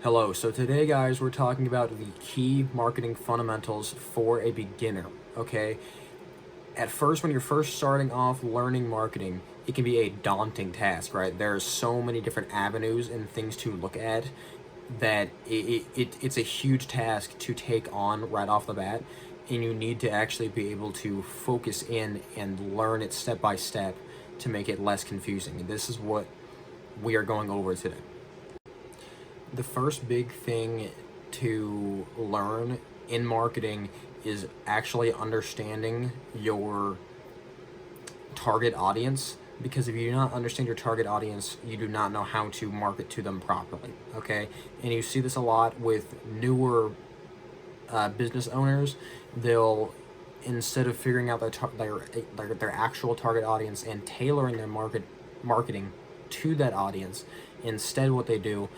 Hello, so today guys we're talking about the key marketing fundamentals for a beginner, okay? At first, when you're first starting off learning marketing, it can be a daunting task, right? There's so many different avenues and things to look at that it's a huge task to take on right off the bat, and you need to actually be able to focus in and learn it step by step to make it less confusing. And this is what we are going over today. The first big thing to learn in marketing is actually understanding your target audience, because if you do not understand your target audience, you do not know how to market to them properly, okay? And you see this a lot with newer business owners. They'll, instead of figuring out their actual target audience and tailoring their marketing to that audience, instead what they do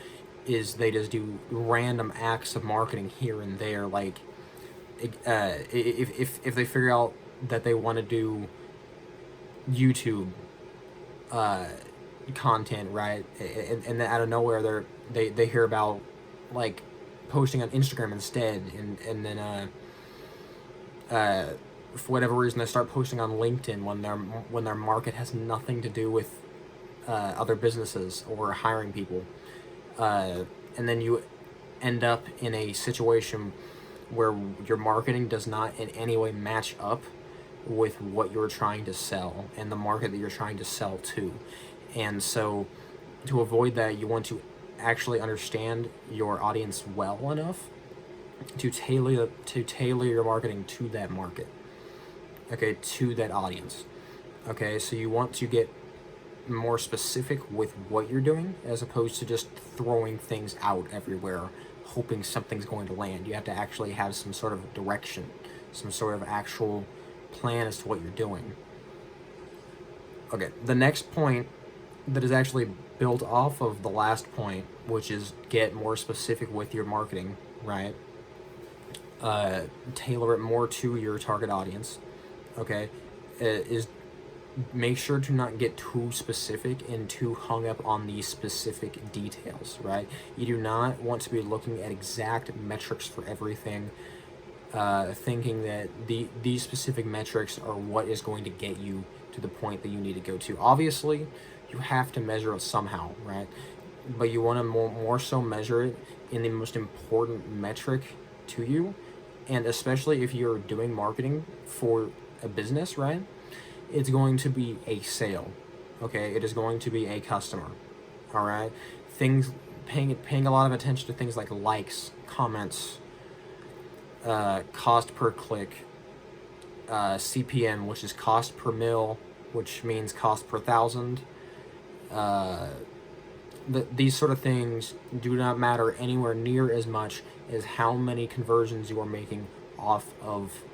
is they just do random acts of marketing here and there. Like if they figure out that they want to do YouTube content, right, and then out of nowhere they hear about like posting on Instagram instead, and then for whatever reason they start posting on LinkedIn when their market has nothing to do with other businesses or hiring people. And then you end up in a situation where your marketing does not in any way match up with what you're trying to sell and the market that you're trying to sell to. And so to avoid that, you want to actually understand your audience well enough to tailor your marketing to that market, okay, to that audience. Okay, so you want to get more specific with what you're doing as opposed to just throwing things out everywhere hoping something's going to land. You have to actually have some sort of direction, some sort of actual plan as to what you're doing. Okay, the next point that is actually built off of the last point, which is get more specific with your marketing, right? Tailor it more to your target audience, okay, is make sure to not get too specific and too hung up on these specific details, right? You do not want to be looking at exact metrics for everything, thinking that these specific metrics are what is going to get you to the point that you need to go to. Obviously, you have to measure it somehow, right? But you want to more so measure it in the most important metric to you, and especially if you're doing marketing for a business, right? It's going to be a sale, okay? It is going to be a customer, all right? Paying a lot of attention to things like likes, comments, cost per click, CPM, which is cost per mil, which means cost per thousand. These sort of things do not matter anywhere near as much as how many conversions you are making off of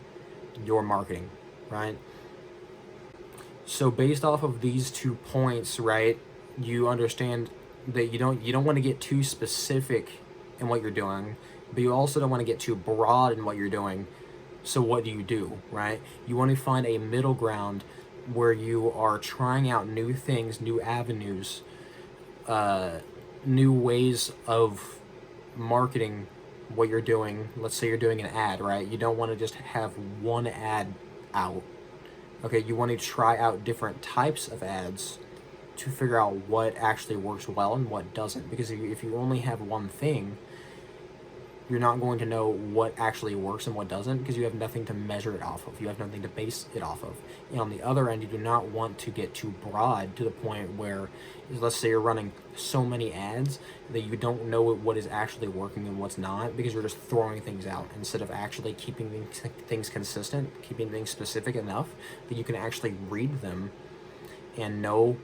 your marketing, right? So based off of these 2 points, right, you understand that you don't want to get too specific in what you're doing, but you also don't want to get too broad in what you're doing. So what do, right? You want to find a middle ground where you are trying out new things, new avenues, new ways of marketing what you're doing. Let's say you're doing an ad, right? You don't want to just have one ad out. Okay, you want to try out different types of ads to figure out what actually works well and what doesn't. Because if you only have one thing, you're not going to know what actually works and what doesn't, because you have nothing to measure it off of. You have nothing to base it off of. And on the other end, you do not want to get too broad to the point where, let's say you're running so many ads that you don't know what is actually working and what's not, because you're just throwing things out instead of actually keeping things consistent, keeping things specific enough that you can actually read them and know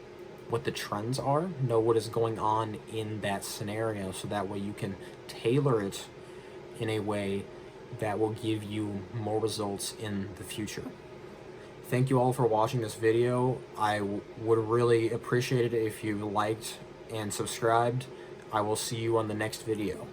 what the trends are, know what is going on in that scenario, so that way you can tailor it in a way that will give you more results in the future. Thank you all for watching this video. I would really appreciate it if you liked and subscribed. I will see you on the next video.